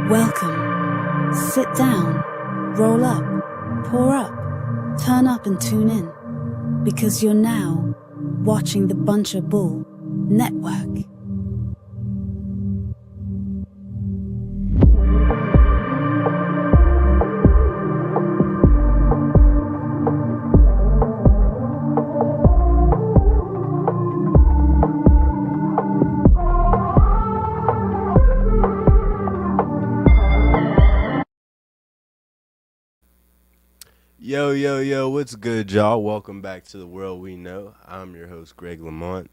Welcome. Sit down, roll up, pour up, turn up and tune in, because you're now watching the Buncher Bull Network. Yo, what's good, y'all? Welcome back to The World We Know. I'm your host, Greg Lamont,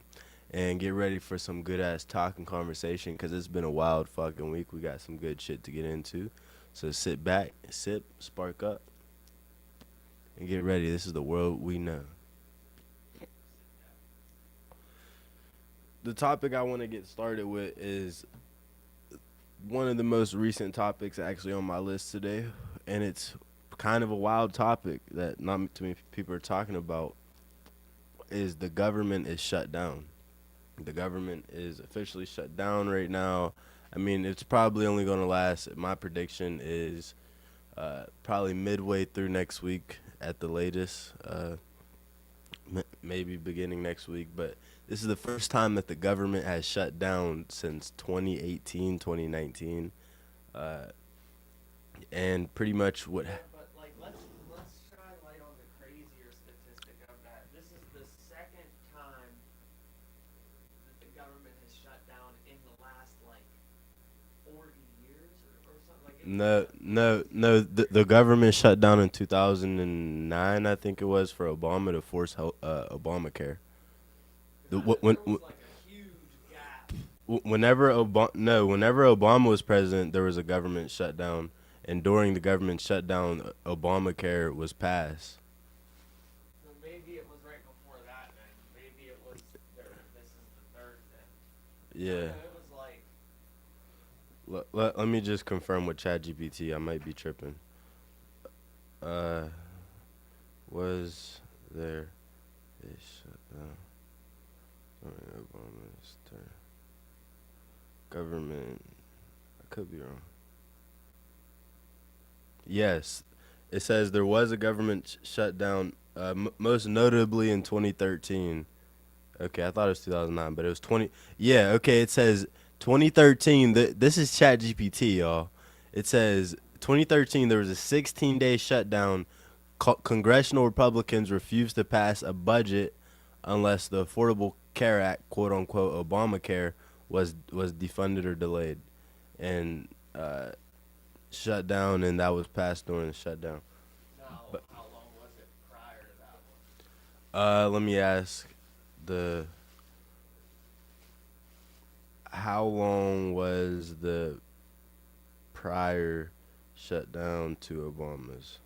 and get ready for some good-ass talk and conversation, because it's been a wild fucking week. We got some good shit to get into, so sit back, sip, spark up, and get ready. This is The World We Know. The topic I want to get started with is one of the most recent topics actually on my list today, and it's kind of a wild topic that not too many people are talking about. Is the government is shut down. The government is officially shut down right now. I mean, it's probably only going to last, my prediction is probably midway through next week at the latest, maybe beginning next week. But this is the first time that the government has shut down since 2018, 2019. And pretty much what... Let's shine light on the crazier statistic of that. This is the second time that the government has shut down in the last 40 years or something. No. The government shut down in 2009, I think it was, for Obama to force Obamacare. There was a huge gap. Whenever Obama was president, there was a government shutdown. And during the government shutdown, Obamacare was passed. So maybe it was right before that then. Maybe it was, this is the third then. Yeah. It was like... Let me just confirm with ChatGPT. I might be tripping. Was there a shutdown during Obama's term? Government. I could be wrong. Yes, it says there was a government shutdown, most notably in 2013. Okay, I thought it was 2009, but it was 20. Yeah, okay, it says 2013. This is ChatGPT, y'all. It says 2013, there was a 16-day shutdown. Congressional Republicans refused to pass a budget unless the Affordable Care Act, quote-unquote, Obamacare, was defunded or delayed. And... shut down, and that was passed during the shutdown. But how long was it prior to that one? Let me ask how long was the prior shutdown to Obama's?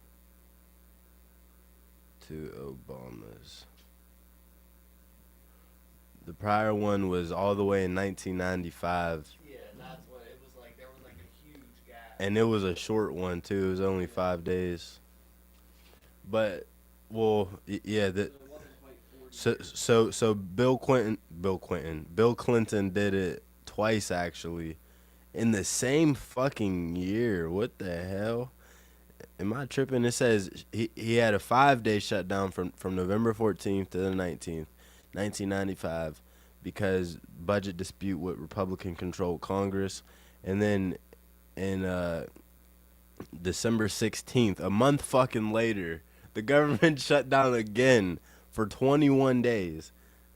The prior one was all the way in 1995. Yeah, that's what it was like. There was like a huge gap. And it was a short one too. It was only 5 days. But, well, yeah. So Bill Clinton did it twice actually, in the same fucking year. What the hell? Am I tripping? It says he had a 5-day shutdown from November 14th to the 19th, 1995, because budget dispute with Republican-controlled Congress, and then in December 16th, a month fucking later, the government shut down again for 21 days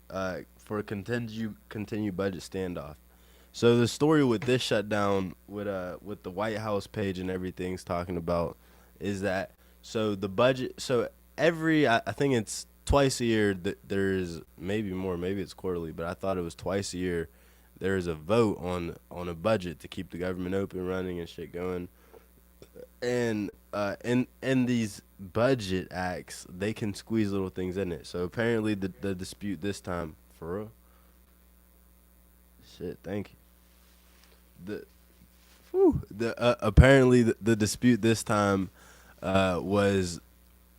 for a continued budget standoff. So the story with this shutdown, with the White House page and everything's talking about, is that so the budget, so I think it's twice a year that there's, maybe more, maybe it's quarterly, but I thought it was twice a year, there's a vote on a budget to keep the government open, running, and shit going. And in these budget acts, they can squeeze little things in it. So apparently the dispute this time, for real? Shit, thank you. Apparently the dispute this time was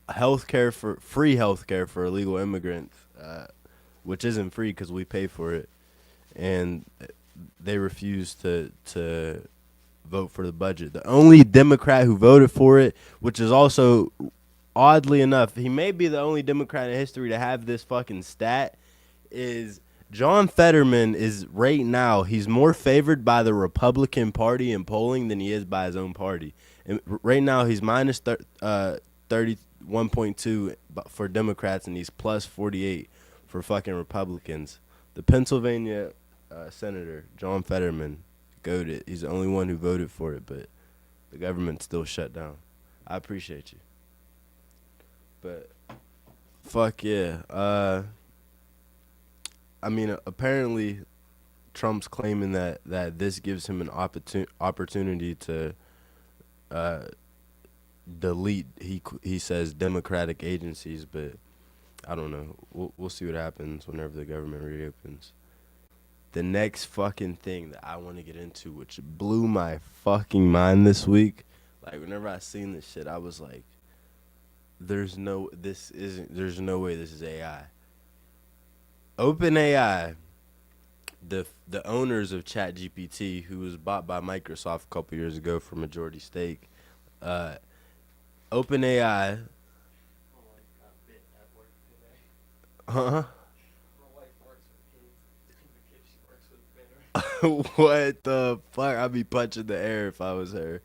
free healthcare for illegal immigrants, which isn't free because we pay for it, and they refused to vote for the budget. The only Democrat who voted for it, which is also oddly enough, he may be the only Democrat in history to have this fucking stat, is John Fetterman is right now, he's more favored by the Republican Party in polling than he is by his own party. And right now, he's minus 31.2 for Democrats, and he's plus 48 for fucking Republicans. The Pennsylvania Senator, John Fetterman, goaded. He's the only one who voted for it, but the government's still shut down. I appreciate you. But, fuck yeah. I mean, apparently, Trump's claiming that this gives him an opportunity to delete. He says Democratic agencies, but I don't know. We'll see what happens whenever the government reopens. The next fucking thing that I want to get into, which blew my fucking mind this week, like whenever I seen this shit, I was like, there's no way this is AI. OpenAI, the owners of ChatGPT, who was bought by Microsoft a couple years ago for majority stake, OpenAI. What the fuck? I'd be punching the air if I was her.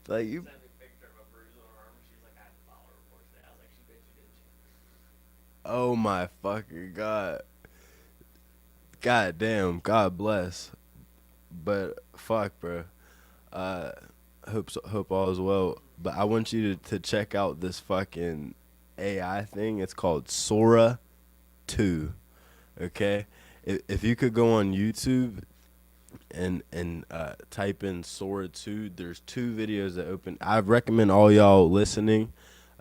Like you. Oh my fucking god. God damn. God bless. But fuck, bro. Hope all is well. But I want you to check out this fucking AI thing. It's called Sora 2. Okay? If you could go on YouTube and type in Sora 2, there's 2 videos that open. I recommend all y'all listening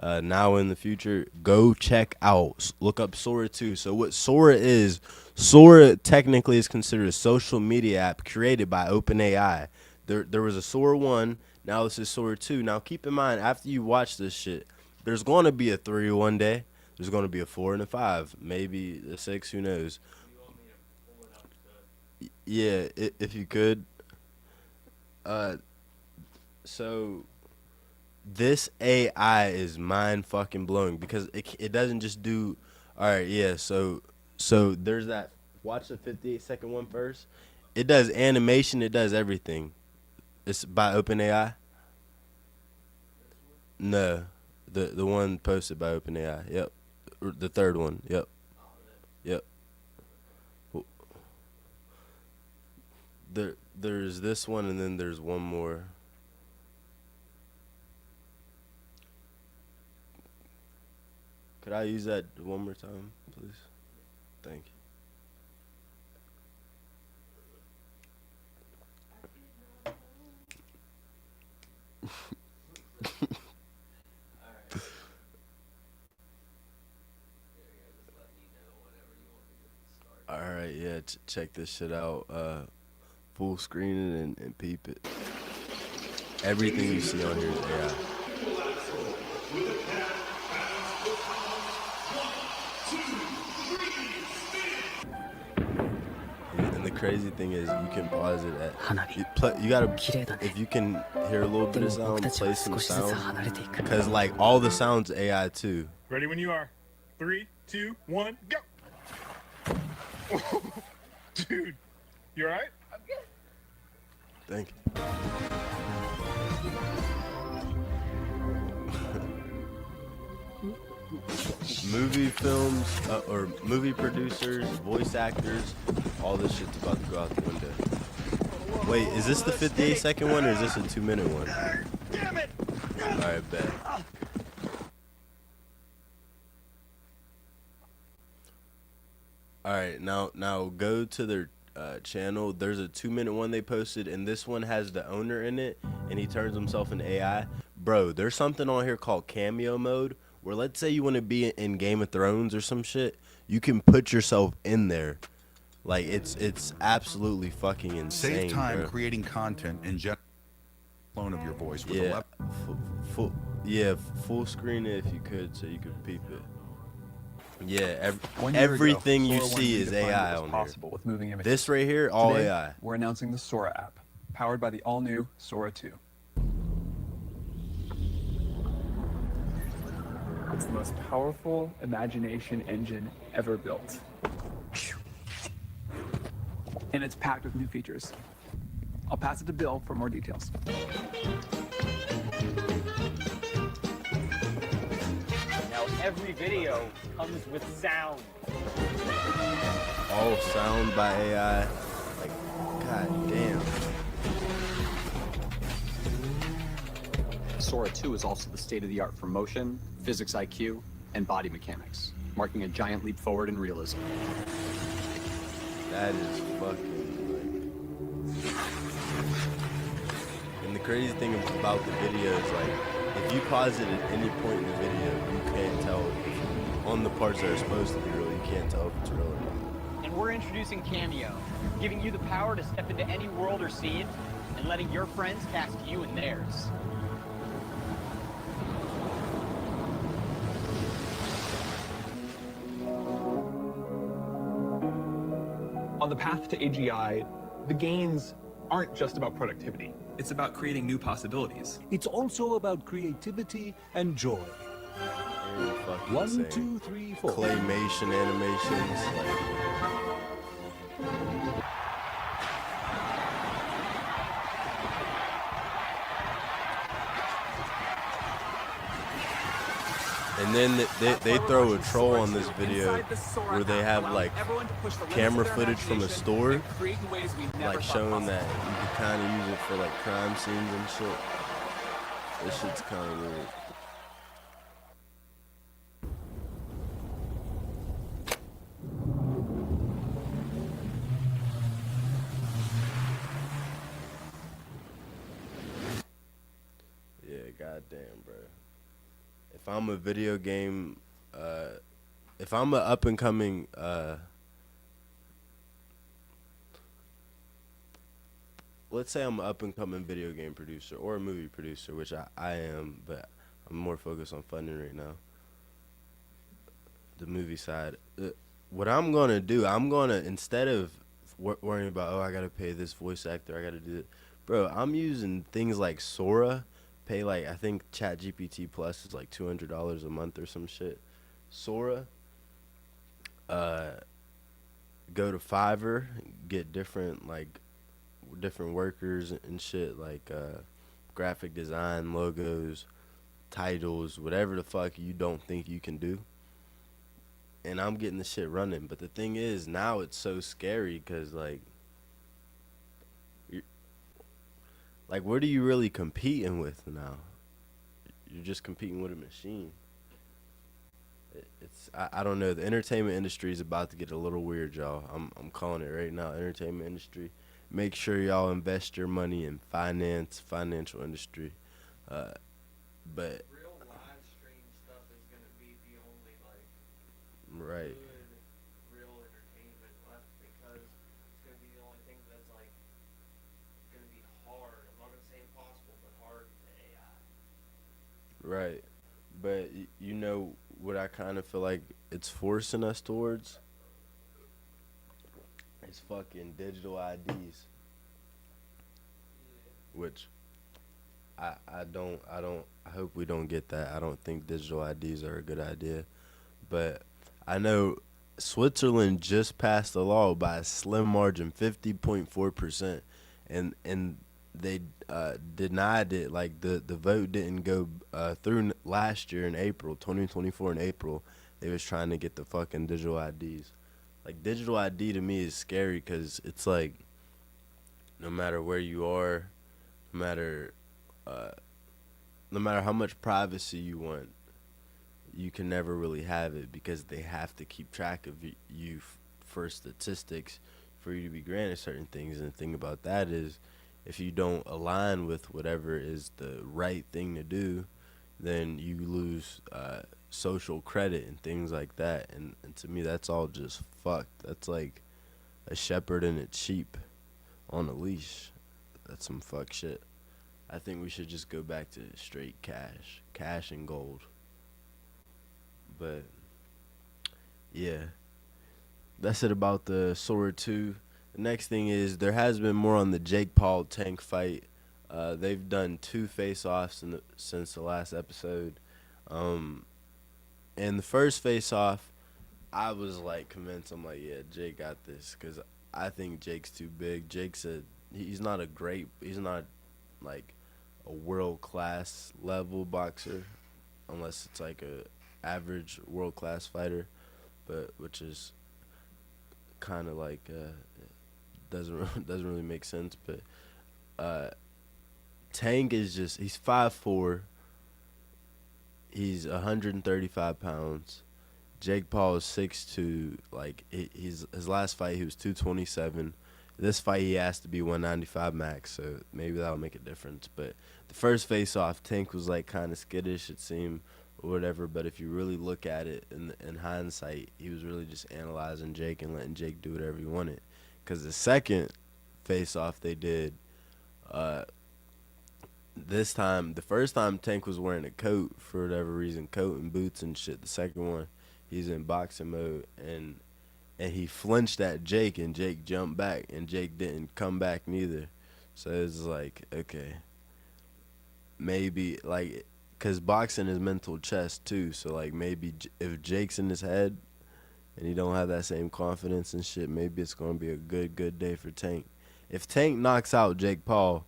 now in the future, go check out, look up Sora 2. So what Sora is, Sora technically is considered a social media app created by OpenAI. There was a Sora 1, now this is Sora 2. Now keep in mind, after you watch this shit, there's going to be a 3 one day. There's going to be a 4 and a 5, maybe a 6, who knows. Yeah, if you could. So this AI is mind fucking blowing because it doesn't just do. All right, yeah. So there's that. Watch the 58-second one first. It does animation. It does everything. It's by OpenAI. No, the one posted by OpenAI. Yep, the third one. Yep. There's this one, and then there's one more. Could I use that one more time, please? Thank you. All right, yeah, check this shit out. Full screen it and peep it. Everything you see on here is AI. And the crazy thing is, you can pause it at. You gotta, if you can hear a little bit of sound, play some sound. Cause like all the sounds AI too. Ready when you are. 3, 2, 1, go. Dude, you alright? I'm good. Thank you. Movie films or movie producers, voice actors, all this shit's about to go out the window. Wait, is this the 58-second one or is this a 2-minute one? Damn it! Alright, bet. Alright, now go to their channel. There's a 2-minute one they posted, and this one has the owner in it, and he turns himself into AI. Bro, there's something on here called cameo mode, where let's say you want to be in Game of Thrones or some shit, you can put yourself in there. Like, it's absolutely fucking insane, Save time bro. creating content and clone of your voice with Yeah, full screen it if you could, so you could peep it. Yeah, everything you see is AI on here. With moving images. This right here, all Today, AI. We're announcing the Sora app, powered by the all-new Sora 2. It's the most powerful imagination engine ever built. And it's packed with new features. I'll pass it to Bill for more details. Now every video comes with sound. All sound by AI. Like, god damn. Sora 2 is also the state-of-the-art for motion, physics IQ, and body mechanics, marking a giant leap forward in realism. That is fucking like. And the crazy thing about the video is like, if you pause it at any point in the video, you can't tell if, on the parts that are supposed to be real, you can't tell if it's real or not. And we're introducing Cameo, giving you the power to step into any world or scene and letting your friends cast you in theirs. On the path to AGI, the gains aren't just about productivity. It's about creating new possibilities. It's also about creativity and joy. Very fucking 1, insane. 2, 3, 4. Claymation animations. Like, and then they throw a troll on this video where they have like camera footage from a store, like showing that you can kind of use it for like crime scenes and shit. This shit's kind of weird. Yeah, goddamn, bro. If I'm a video game, if I'm an up and coming, let's say I'm an up and coming video game producer or a movie producer, which I am, but I'm more focused on funding right now. The movie side. What I'm gonna do, instead of worrying about, oh, I gotta pay this voice actor, I gotta do it, bro. I'm using things like Sora. Pay like, I think ChatGPT Plus is like $200 a month or some shit. Sora. Go to Fiverr, get different workers and shit, like graphic design, logos, titles, whatever the fuck you don't think you can do. And I'm getting the shit running. But the thing is, now it's so scary because like what are you really competing with now? You're just competing with a machine. I don't know. The entertainment industry is about to get a little weird, y'all. I'm calling it right now. Entertainment industry. Make sure y'all invest your money in financial industry. But Real live stream stuff is gonna be the only right. good real entertainment left because it's gonna be the only thing that's like gonna be hard. I'm not gonna say impossible, but hard to AI. Right. But you know what I kind of feel like it's forcing us towards? It's fucking digital IDs. Which I hope we don't get that. I don't think digital IDs are a good idea. But I know Switzerland just passed a law by a slim margin, 50.4%, and they denied it. Like the vote didn't go through last year in April, 2024 in April. They was trying to get the fucking digital IDs. Like digital ID to me is scary because it's like no matter where you are, no matter how much privacy you want, you can never really have it because they have to keep track of you for statistics for you to be granted certain things. And the thing about that is, if you don't align with whatever is the right thing to do, then you lose social credit and things like that. And to me, that's all just fucked. That's like a shepherd and its sheep on a leash. That's some fuck shit. I think we should just go back to straight cash and gold. But yeah, that's it about the Sora 2. The next thing is there has been more on the Jake Paul Tank fight. They've done 2 face-offs since the last episode. And the first face-off, I was like convinced. I'm like, yeah, Jake got this because I think Jake's too big. He's not like a world-class level boxer unless it's like a average world-class fighter, but which is kind of like doesn't really make sense. But Tank is he's 5'4". He's 135 pounds. Jake Paul is 6'2". Like his last fight he was 227. This fight he has to be 195 max, so maybe that'll make a difference. But the first face off, Tank was like kind of skittish, it seemed, or whatever. But if you really look at it in hindsight, he was really just analyzing Jake and letting Jake do whatever he wanted. Because the second face off they did, this time, the first time Tank was wearing a coat for whatever reason, coat and boots and shit. The second one, he's in boxing mode and he flinched at Jake and Jake jumped back and Jake didn't come back neither. So it's like, okay, maybe like, cause boxing is mental chess too. So like maybe if Jake's in his head and he don't have that same confidence and shit, maybe it's gonna be a good day for Tank. If Tank knocks out Jake Paul,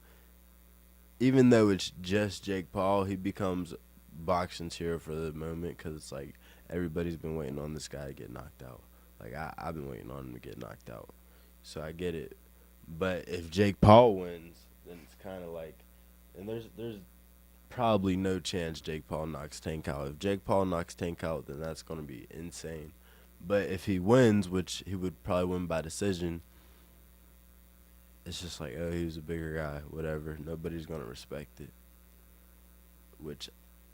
even though it's just Jake Paul, he becomes boxing's hero for the moment because it's like everybody's been waiting on this guy to get knocked out. Like, I've been waiting on him to get knocked out. So I get it. But if Jake Paul wins, then it's kind of like, and there's probably no chance Jake Paul knocks Tank out. If Jake Paul knocks Tank out, then that's going to be insane. But if he wins, which he would probably win by decision, it's just like, oh, he was a bigger guy, whatever. Nobody's going to respect it, which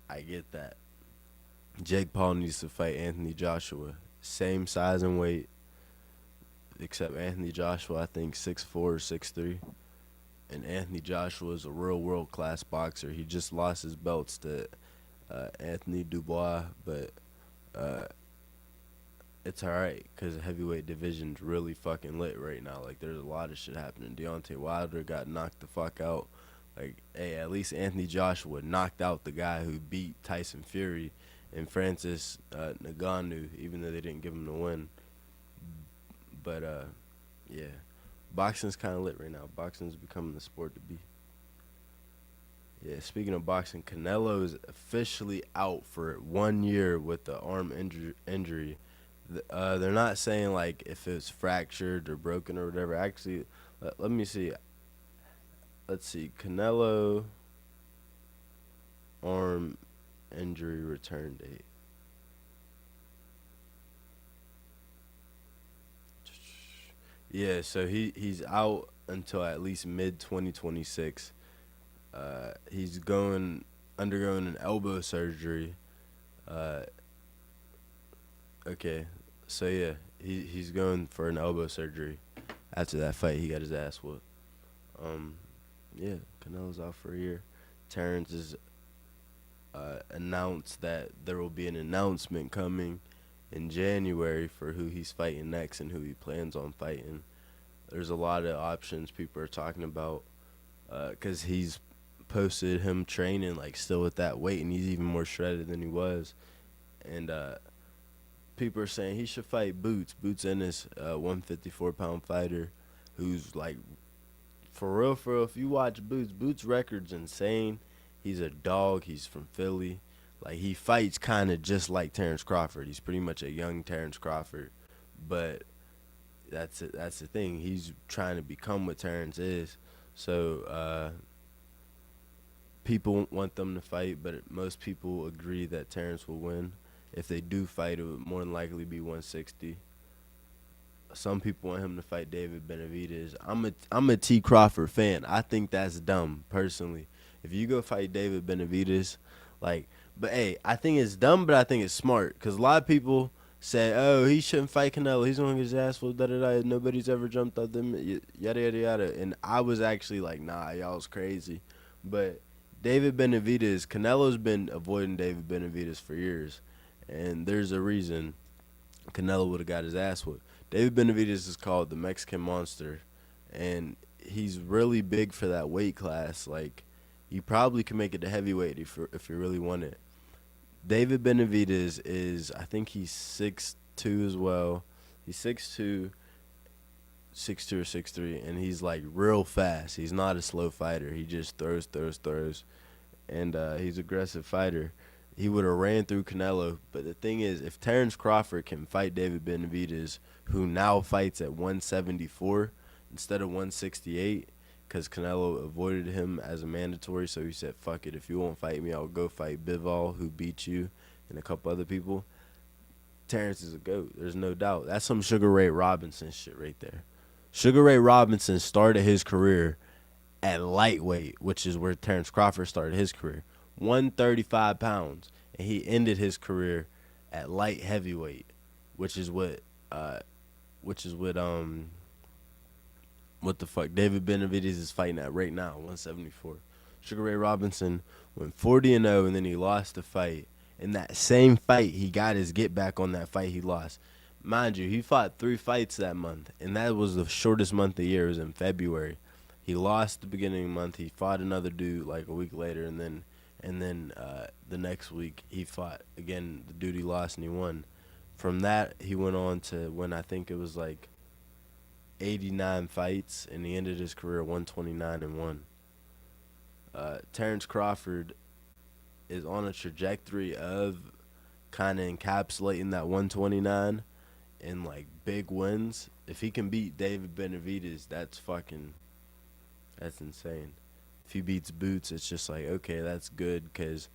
I get that. Jake Paul needs to fight Anthony Joshua. Same size and weight, except Anthony Joshua, I think, 6'4" or 6'3". And Anthony Joshua is a real world-class boxer. He just lost his belts to Anthony Dubois, but it's all right because the heavyweight division's really fucking lit right now. Like, there's a lot of shit happening. Deontay Wilder got knocked the fuck out. Like, hey, at least Anthony Joshua knocked out the guy who beat Tyson Fury and Francis Ngannou, even though they didn't give him the win. But, yeah, boxing's kind of lit right now. Boxing's becoming the sport to be. Yeah, speaking of boxing, Canelo is officially out for 1 year with the arm injury. They're not saying, like, if it's fractured or broken or whatever. Actually, let me see. Let's see. Canelo arm injury return date. Yeah, so he's out until at least mid-2026. He's undergoing an elbow surgery. Okay, so yeah, he's going for an elbow surgery. After that fight, he got his ass whooped. Yeah, Canelo's out for a year. Terrence is announced that there will be an announcement coming in January for who he's fighting next and who he plans on fighting. There's a lot of options people are talking about because he's posted him training like still at that weight and he's even more shredded than he was. And people are saying he should fight Boots. Boots Ennis, 154-pound fighter who's like, for real, if you watch Boots' record's insane. He's a dog. He's from Philly. Like, he fights kind of just like Terrence Crawford. He's pretty much a young Terrence Crawford. But that's it. That's the thing. He's trying to become what Terrence is. So people want them to fight, but most people agree that Terrence will win. If they do fight, it would more than likely be 160. Some people want him to fight David Benavidez. I'm a T. Crawford fan. I think that's dumb, personally. If you go fight David Benavidez, like, but hey, I think it's dumb, but I think it's smart. Because a lot of people say, oh, he shouldn't fight Canelo. He's going to get his ass full, da-da-da. Nobody's ever jumped up them, yada, yada, yada. And I was actually like, nah, y'all's crazy. But David Benavidez, Canelo's been avoiding David Benavidez for years. And there's a reason Canelo would have got his ass whooped. David Benavidez is called the Mexican Monster, and he's really big for that weight class. Like, you probably can make it to heavyweight if you really want it. David Benavidez is, I think he's 6'2" as well. He's 6'2", 6'2" or 6'3", and he's like real fast. He's not a slow fighter. He just throws, and he's an aggressive fighter. He would have ran through Canelo, but the thing is, if Terrence Crawford can fight David Benavidez, who now fights at 174 instead of 168, because Canelo avoided him as a mandatory, so he said, fuck it, if you won't fight me, I'll go fight Bivol, who beat you, and a couple other people. Terrence is a GOAT, there's no doubt. That's some Sugar Ray Robinson shit right there. Sugar Ray Robinson started his career at lightweight, which is where Terrence Crawford started his career, 135 pounds, and he ended his career at light heavyweight, which is what the fuck David Benavidez is fighting at right now, 174. Sugar Ray Robinson went 40-0, and then he lost the fight. In that same fight, he got his get back on that fight he lost. Mind you, he fought 3 fights that month, and that was the shortest month of the year. It was in February. He lost the beginning of the month. He fought another dude like a week later, and then the next week he fought again the dude he lost, and he won. From that, he went on to win, I think it was like 89 fights, and he ended his career 129-1. Terrence Crawford is on a trajectory of kind of encapsulating that 129 in like big wins. If he can beat David Benavidez, that's insane. If he beats Boots, it's just like, okay, that's good, because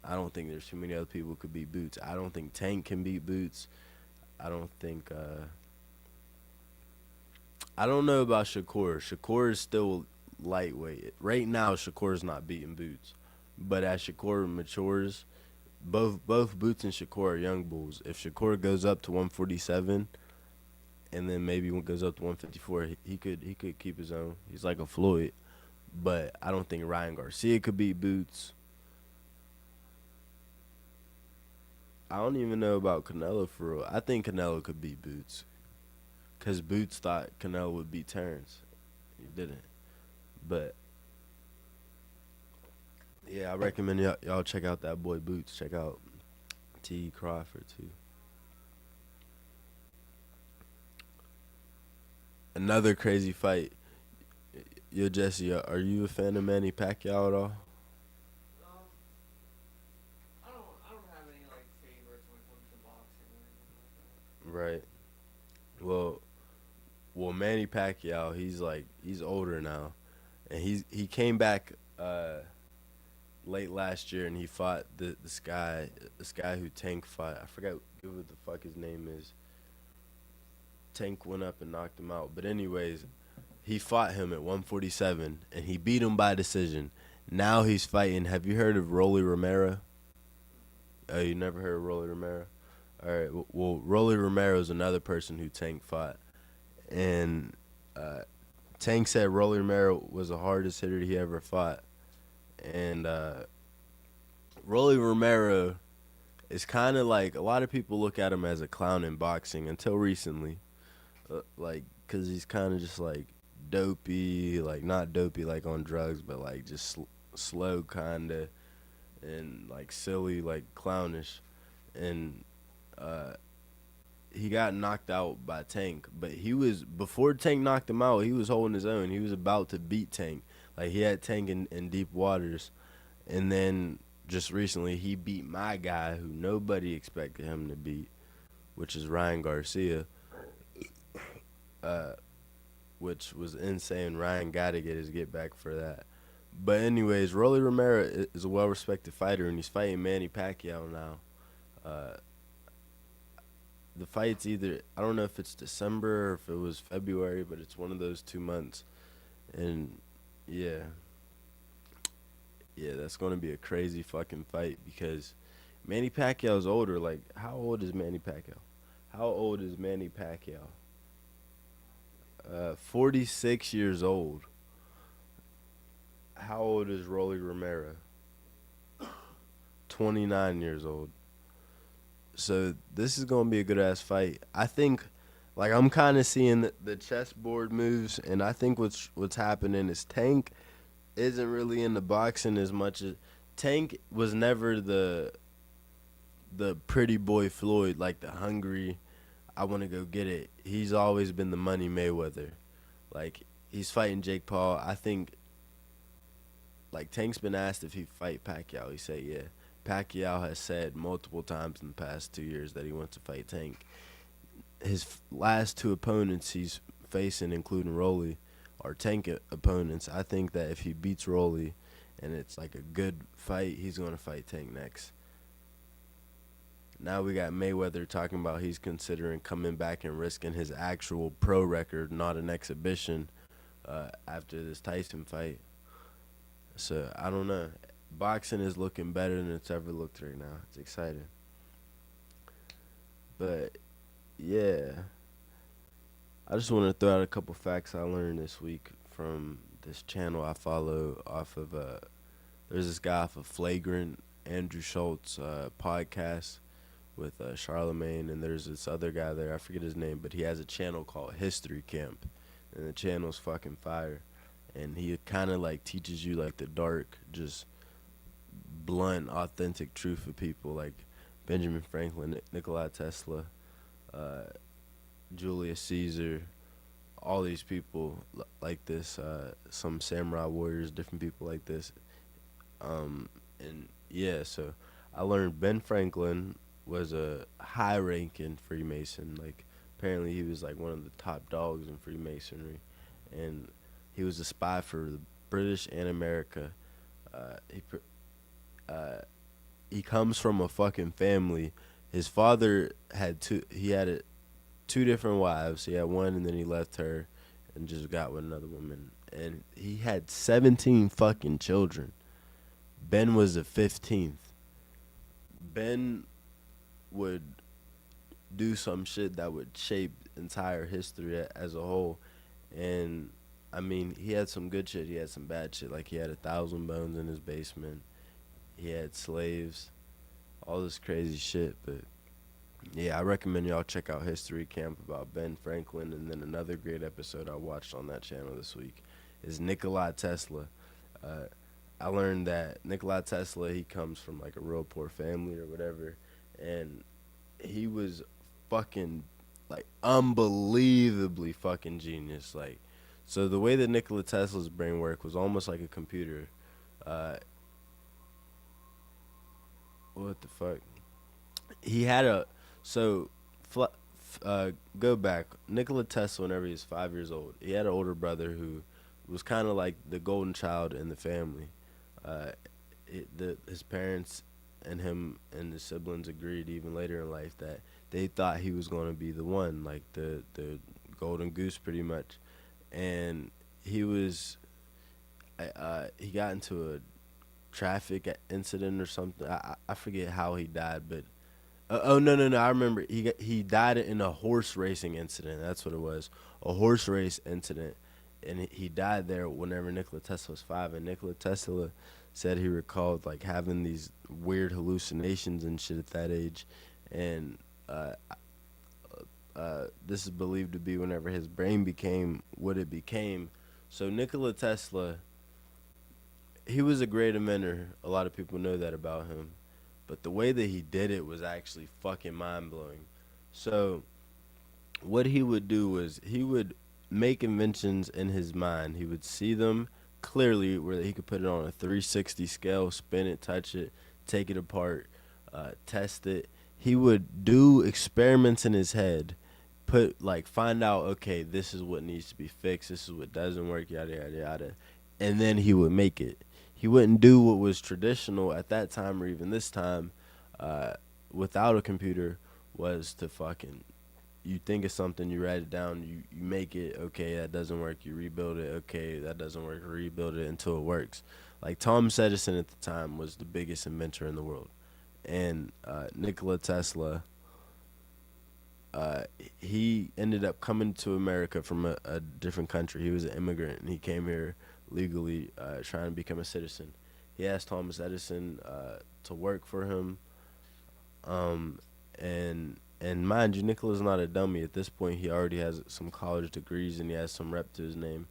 I don't think there's too many other people who could beat Boots. I don't think Tank can beat Boots. I don't think I don't know about Shakur. Shakur is still lightweight. Right now, Shakur's not beating Boots. But as Shakur matures, both Boots and Shakur are young bulls. If Shakur goes up to 147 and then maybe goes up to 154, he could keep his own. He's like a Floyd. But I don't think Ryan Garcia could beat Boots. I don't even know about Canelo for real. I think Canelo could beat Boots, because Boots thought Canelo would beat Terrence. He didn't. But yeah, I recommend y'all check out that boy Boots. Check out T. Crawford too. Another crazy fight. Yo, Jesse, are you a fan of Manny Pacquiao at all? I don't have any like favorites when it comes to boxing or anything like that. Right. Well, Manny Pacquiao, he's older now, and he came back late last year, and he fought this guy who Tank fought. I forgot what the fuck his name is. Tank went up and knocked him out. But anyways, he fought him at 147, and he beat him by decision. Now he's fighting. Have you heard of Rolly Romero? Oh, you never heard of Rolly Romero? All right. Well, Rolly Romero is another person who Tank fought, and Tank said Rolly Romero was the hardest hitter he ever fought, and Rolly Romero is kind of like, a lot of people look at him as a clown in boxing until recently, like, because he's kind of just like dopey, like not dopey like on drugs, but like just slow kind of, and like silly, like clownish, and he got knocked out by Tank, but before Tank knocked him out, he was holding his own. He was about to beat Tank. Like, he had Tank in deep waters, and then just recently he beat my guy who nobody expected him to beat, which is Ryan Garcia, which was insane. Ryan got to get his get back for that. But anyways, Rolly Romero is a well-respected fighter, and he's fighting Manny Pacquiao now. The fight's either, I don't know if it's December or if it was February, but it's one of those 2 months. And yeah, that's going to be a crazy fucking fight, because Manny Pacquiao's older. Like, how old is Manny Pacquiao? 46 years old. How old is Rolly Romero? 29 years old. So this is going to be a good-ass fight. I think Like I'm kind of seeing the chessboard moves, and I think what's happening is Tank isn't really into boxing as much as Tank was never the pretty boy Floyd, like the hungry, I want to go get it. He's always been the money Mayweather. Like he's fighting Jake Paul. I think like Tank's been asked if he'd fight Pacquiao. He said yeah. Pacquiao has said multiple times in the past 2 years that he wants to fight Tank. His last two opponents he's facing, including Rolly, are Tank opponents. I think that if he beats Rolly and it's like a good fight, he's going to fight Tank next. Now we got Mayweather talking about he's considering coming back and risking his actual pro record, not an exhibition, after this Tyson fight. So I don't know. Boxing is looking better than it's ever looked right now. It's exciting. But yeah, I just want to throw out a couple facts I learned this week from this channel I follow off of there's this guy off of Flagrant, Andrew Schultz podcast with Charlemagne, and there's this other guy there, I forget his name, but he has a channel called History Camp, and the channel's fucking fire, and he kind of like teaches you like the dark, just blunt, authentic truth of people like Benjamin Franklin, Nikola Tesla, Julius Caesar, all these people like this, some samurai warriors, different people like this, and yeah, so I learned Ben Franklin was a high-ranking Freemason. Like apparently he was like one of the top dogs in Freemasonry, and he was a spy for the British and America. He comes from a fucking family. His father had two. He had two different wives. He had one, and then he left her, and just got with another woman. And he had 17 fucking children. Ben was the 15th. Ben would do some shit that would shape entire history as a whole. And I mean, he had some good shit, he had some bad shit. Like he had 1,000 bones in his basement, he had slaves, all this crazy shit. But yeah, I recommend y'all check out History Camp about Ben Franklin. And then another great episode I watched on that channel this week is Nikola Tesla. I learned that Nikola Tesla, he comes from like a real poor family or whatever, and he was fucking like unbelievably fucking genius. Like, so the way that Nikola Tesla's brain worked was almost like a computer. What the fuck? He had a go back. Nikola Tesla, whenever he was 5 years old, he had an older brother who was kind of like the golden child in the family. His parents and him and his siblings agreed even later in life that they thought he was going to be the one, like the golden goose pretty much. And he was he got into a traffic incident or something. I forget how he died, but no, I remember he died in a horse racing incident. That's what it was, a horse race incident, and he died there whenever Nikola Tesla was 5. And Nikola Tesla said he recalled like having these weird hallucinations and shit at that age, and this is believed to be whenever his brain became what it became. So Nikola Tesla, he was a great inventor. A lot of people know that about him, but the way that he did it was actually fucking mind-blowing. So what he would do was he would make inventions in his mind. He would see them clearly where he could put it on a 360 scale, spin it, touch it, take it apart, test it. He would do experiments in his head, find out, okay, this is what needs to be fixed, this is what doesn't work, yada yada yada, and then he would make it. He wouldn't do what was traditional at that time or even this time, without a computer, was to fucking, you think of something, you write it down, you make it, okay, that doesn't work, you rebuild it, okay, that doesn't work, rebuild it until it works. Like Thomas Edison at the time was the biggest inventor in the world. And Nikola Tesla, he ended up coming to America from a different country. He was an immigrant, and he came here legally, trying to become a citizen. He asked Thomas Edison to work for him, and and mind you, Nikola's not a dummy. At this point, he already has some college degrees and he has some rep to his name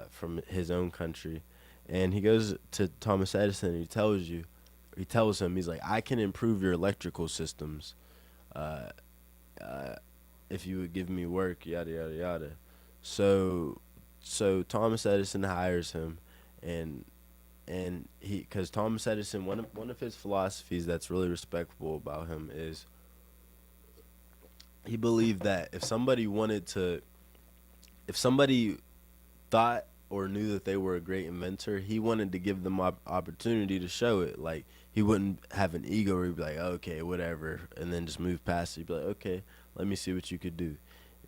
from his own country. And he goes to Thomas Edison and he tells him, he's like, I can improve your electrical systems uh, if you would give me work, yada, yada, yada. So, so Thomas Edison hires him, and because Thomas Edison, one of his philosophies that's really respectable about him is he believed that if somebody thought or knew that they were a great inventor, he wanted to give them opportunity to show it. Like, he wouldn't have an ego where he'd be like, okay, whatever, and then just move past it. He'd be like, okay, let me see what you could do.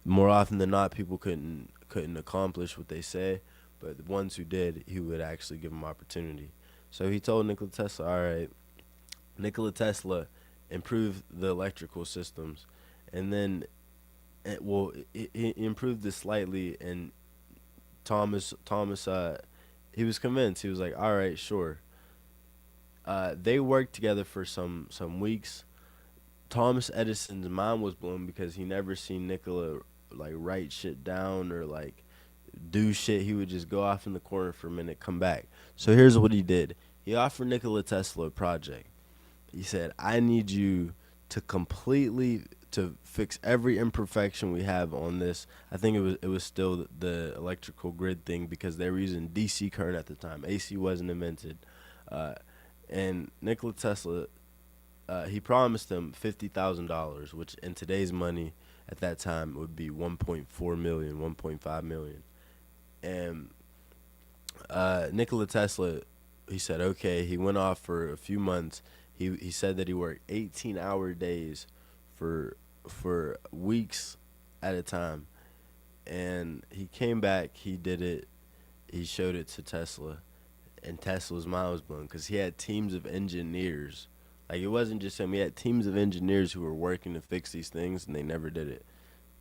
More often than not, people couldn't accomplish what they say, but the ones who did, he would actually give them opportunity. So he told Nikola Tesla, all right, Nikola Tesla improved the electrical systems, and then, he improved this slightly, and Thomas, he was convinced. He was like, all right, sure. They worked together for some weeks. Thomas Edison's mind was blown because he never seen Nikola like write shit down or like do shit. He would just go off in the corner for a minute, come back. So here's what he did. He offered Nikola Tesla a project. He said, I need you to completely to fix every imperfection we have on this. I think it was still the electrical grid thing because they were using DC current at the time. AC wasn't invented. And Nikola Tesla, he promised him $50,000, which in today's money at that time would be 1.4 million, 1.5 million. And Nikola Tesla, he said, okay. He went off for a few months. He said that he worked 18-hour days for weeks at a time. And he came back, he did it, he showed it to Tesla, and Tesla's mind was blown because he had teams of engineers. Like, it wasn't just him, he had teams of engineers who were working to fix these things, and they never did it.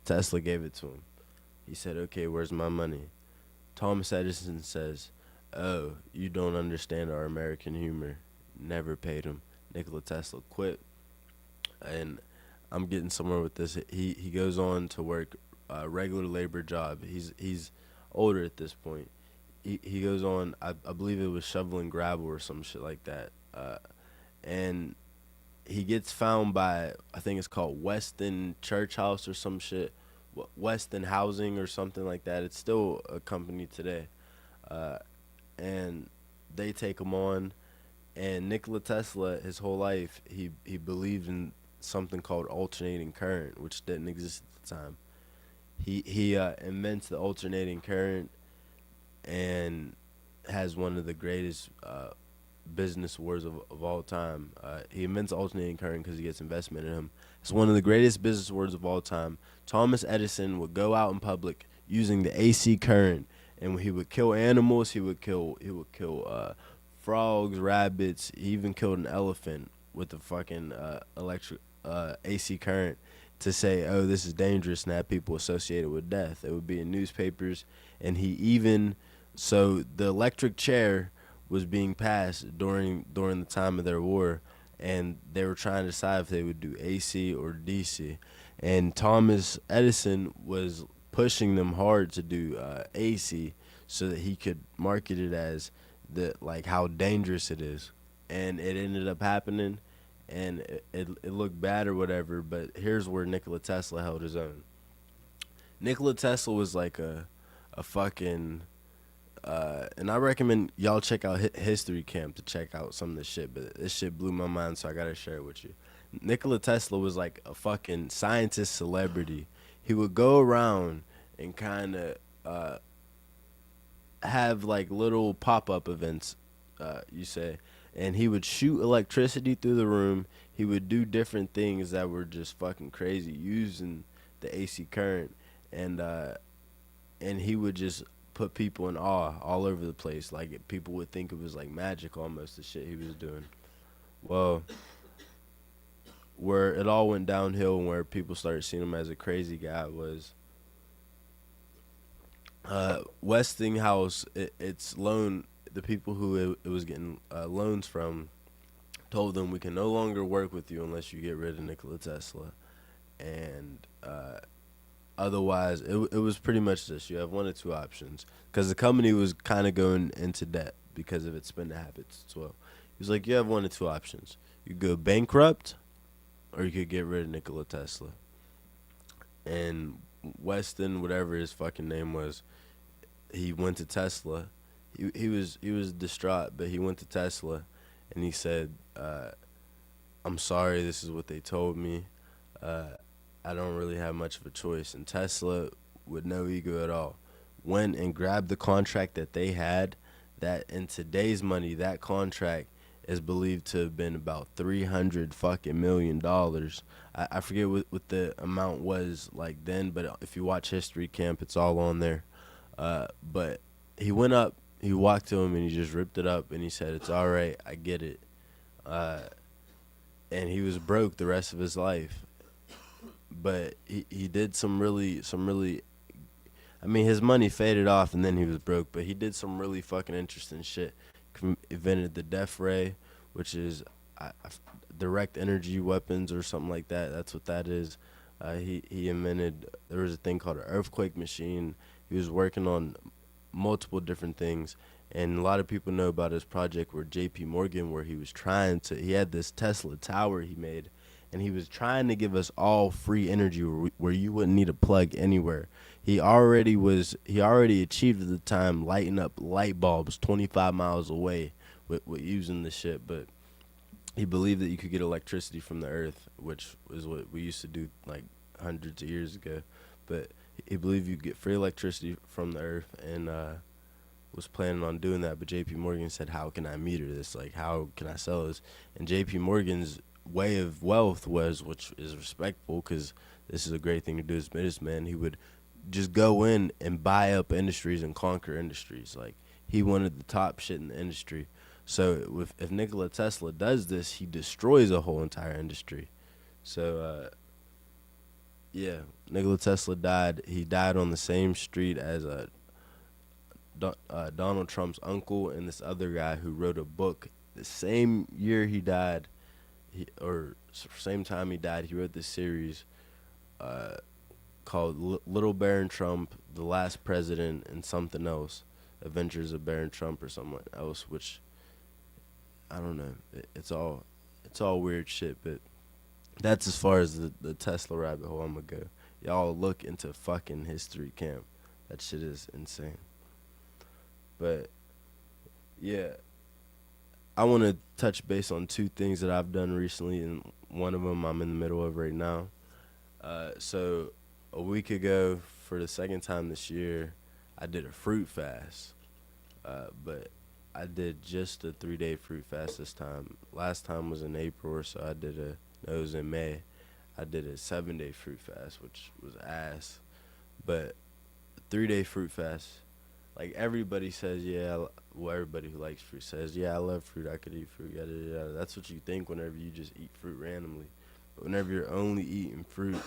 Tesla gave it to him. He said, okay, where's my money? Thomas Edison says, oh, you don't understand our American humor. Never paid him. Nikola Tesla quit, and I'm getting somewhere with this. He goes on to work a regular labor job. He's older at this point. He goes on, I believe it was shoveling gravel or some shit like that. And he gets found by, I think it's called Weston Church House or some shit. Weston Housing or something like that. It's still a company today. And they take him on. And Nikola Tesla, his whole life, he believed in something called alternating current, which didn't exist at the time. He invents the alternating current and has one of the greatest business wars of all time. He invents alternating current because he gets investment in him. It's one of the greatest business wars of all time. Thomas Edison would go out in public using the AC current, and he would kill animals. He would kill frogs, rabbits. He even killed an elephant with the fucking electric AC current to say, oh, this is dangerous, and have people associated with death. It would be in newspapers, and so the electric chair was being passed during the time of their war, and they were trying to decide if they would do AC or DC. And Thomas Edison was pushing them hard to do AC so that he could market it as how dangerous it is. And it ended up happening, and it looked bad or whatever, but here's where Nikola Tesla held his own. Nikola Tesla was like a fucking and I recommend y'all check out History Camp to check out some of this shit, but this shit blew my mind, so I gotta share it with you. Nikola Tesla was like a fucking scientist celebrity. He would go around and kind of have like little pop-up events, you say, and he would shoot electricity through the room. He would do different things that were just fucking crazy using the AC current, and he would just put people in awe all over the place. Like, people would think it was like magic almost, the shit he was doing. Well, where it all went downhill and where people started seeing him as a crazy guy was Westinghouse. It's loan, the people who it was getting loans from told them, we can no longer work with you unless you get rid of Nikola Tesla. and otherwise it was pretty much this: you have one or two options, because the company was kind of going into debt because of its spending habits as well. He was like, you have one or two options: you go bankrupt, or you could get rid of Nikola Tesla. And Weston, whatever his fucking name was, he went to Tesla. He was distraught, but he went to Tesla, and he said, "I'm sorry. This is what they told me. I don't really have much of a choice." And Tesla, with no ego at all, went and grabbed the contract that they had. That in today's money, that contract is believed to have been about $300 million. I forget what the amount was like then, but if you watch History Camp, it's all on there. But he went up, he walked to him, and he just ripped it up, and he said, "It's all right, I get it." And he was broke the rest of his life. But he did some really, I mean, his money faded off, and then he was broke, but he did some really fucking interesting shit. Invented the death ray, which is direct energy weapons or something like that. That's what that is. He invented, there was a thing called an earthquake machine. He was working on multiple different things, and a lot of people know about his project where J.P. Morgan, where he had this Tesla tower he made, and he was trying to give us all free energy where you wouldn't need a plug anywhere. He already achieved at the time lighting up light bulbs 25 miles away with using the shit, but he believed that you could get electricity from the earth, which is what we used to do like hundreds of years ago. But he believed you could get free electricity from the earth, and was planning on doing that. But J.P. Morgan said, "How can I meter this? Like, how can I sell this?" And J.P. Morgan's way of wealth was, which is respectful, because this is a great thing to do as a businessman, he would just go in and buy up industries and conquer industries. Like, he wanted the top shit in the industry. So if Nikola Tesla does this, he destroys a whole entire industry. So yeah, Nikola Tesla died. He died on the same street as Donald Trump's uncle and this other guy who wrote a book the same year he died. Same time he died, he wrote this series called Little Baron Trump, The Last President, and something else, Adventures of Baron Trump or something else, which I don't know. It's all weird shit, but that's as far as the Tesla rabbit hole I'm gonna go. Y'all look into fucking History Camp. That shit is insane. But yeah, I want to touch base on two things that I've done recently, and one of them I'm in the middle of right now. So a week ago, for the second time this year, I did a fruit fast. But I did just a 3-day fruit fast this time. Last time was in April, or so it was in May. I did a 7-day fruit fast, which was ass. But 3-day fruit fast, like everybody says, everybody who likes fruit says, yeah, I love fruit, I could eat fruit, yada, yada, yada. That's what you think whenever you just eat fruit randomly. But whenever you're only eating fruit,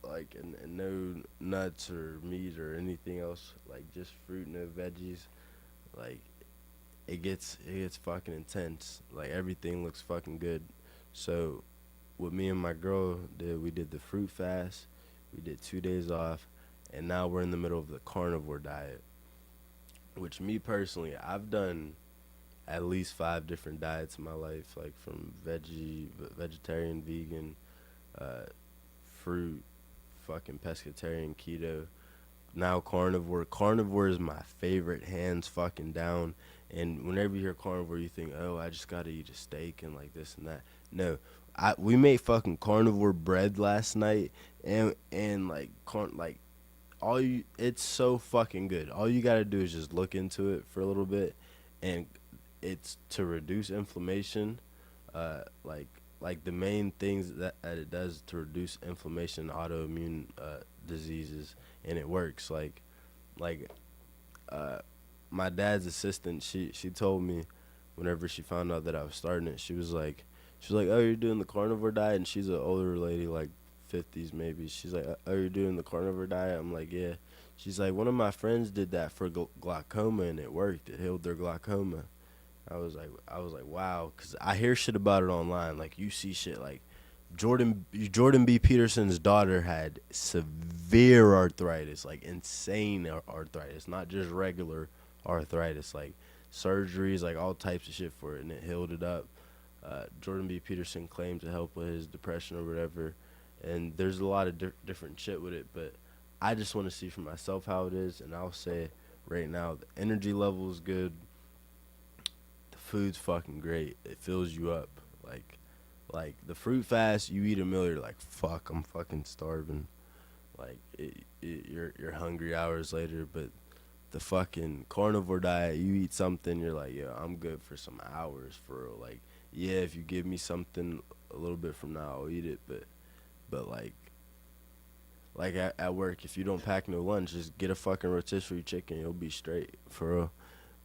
like, and no nuts or meat or anything else, like just fruit, no veggies, like, it gets fucking intense. Like, everything looks fucking good. So what me and my girl did, we did the fruit fast, we did 2 days off, and now we're in the middle of the carnivore diet, which me personally, I've done at least 5 different diets in my life, like from vegetarian, vegan, fruit, fucking pescatarian, keto, now carnivore. Carnivore is my favorite, hands fucking down. And whenever you hear carnivore, you think, oh, I just gotta eat a steak and like this and that. No, we made fucking carnivore bread last night, and it's so fucking good. All you gotta do is just look into it for a little bit, and it's to reduce inflammation. Like the main things that it does to reduce inflammation, autoimmune diseases, and it works. Like my dad's assistant, she told me whenever she found out that I was starting it, she was like, oh, you're doing the carnivore diet? And she's an older lady, like 50s maybe. She's like, oh, you're doing the carnivore diet? I'm like, yeah. She's like, one of my friends did that for glaucoma, and it worked. It healed their glaucoma. I was like, wow, because I hear shit about it online. Like, you see shit like Jordan B. Peterson's daughter had severe arthritis, like insane arthritis, not just regular arthritis, like surgeries, like all types of shit for it, and it healed it up. Jordan B. Peterson claimed to help with his depression or whatever, and there's a lot of different shit with it, but I just want to see for myself how it is, and I'll say right now, the energy level is good, the food's fucking great, it fills you up, like the fruit fast, you eat a meal, you're like, fuck, I'm fucking starving. Like you're hungry hours later, but the fucking carnivore diet, you eat something, you're like, yeah, I'm good for some hours for real. Like, yeah, if you give me something a little bit from now, I'll eat it, but like at work, if you don't pack no lunch, just get a fucking rotisserie chicken, you'll be straight for real.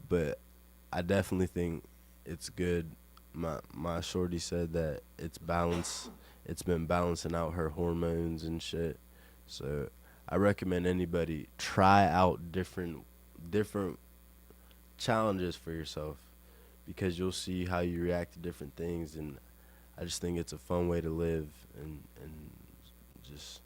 But I definitely think it's good. My shorty said that it's balanced. It's been balancing out her hormones and shit. So I recommend anybody try out different challenges for yourself, because you'll see how you react to different things, and I just think it's a fun way to live and just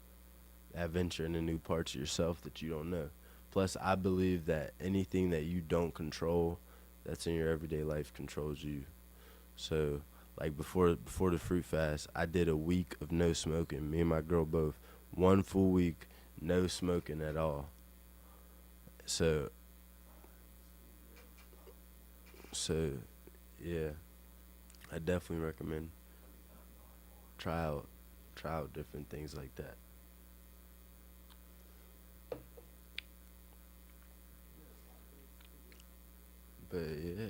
adventure into new parts of yourself that you don't know. Plus, I believe that anything that you don't control that's in your everyday life controls you. So, like before the fruit fast, I did a week of no smoking. Me and my girl both. 1 full week, no smoking at all. So yeah, I definitely recommend try out different things like that. But yeah,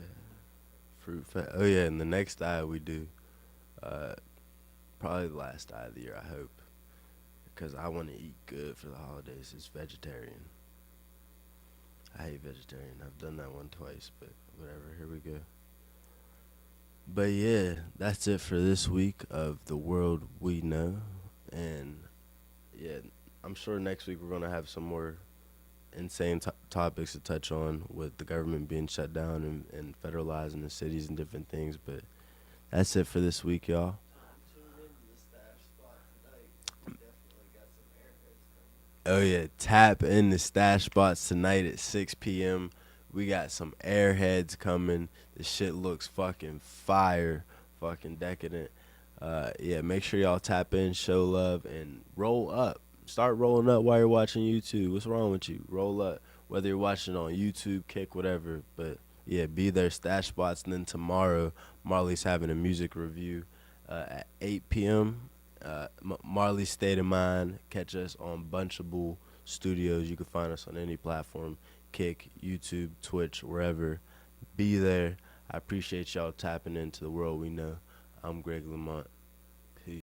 fruit fast. Oh yeah, and the next diet we do, probably the last diet of the year, I hope, because I want to eat good for the holidays. Is vegetarian. I hate vegetarian. I've done that one twice, but whatever. Here we go. But yeah, that's it for this week of The World We Know. And yeah, I'm sure next week we're going to have some more insane topics to touch on, with the government being shut down and federalizing the cities and different things. But that's it for this week, y'all. Oh yeah, tap in the stash spots tonight at 6 p.m. We got some airheads coming. The shit looks fucking fire, fucking decadent. Yeah, make sure y'all tap in, show love, and roll up. Start rolling up while you're watching YouTube. What's wrong with you? Roll up. Whether you're watching on YouTube, Kick, whatever. But yeah, be there, stash spots. And then tomorrow, Marley's having a music review at 8 p.m. Marley's State of Mind. Catch us on Bunchable Studios. You can find us on any platform, Kick, YouTube, Twitch, wherever. Be there. I appreciate y'all tapping into The World We Know. I'm Greg Lamont.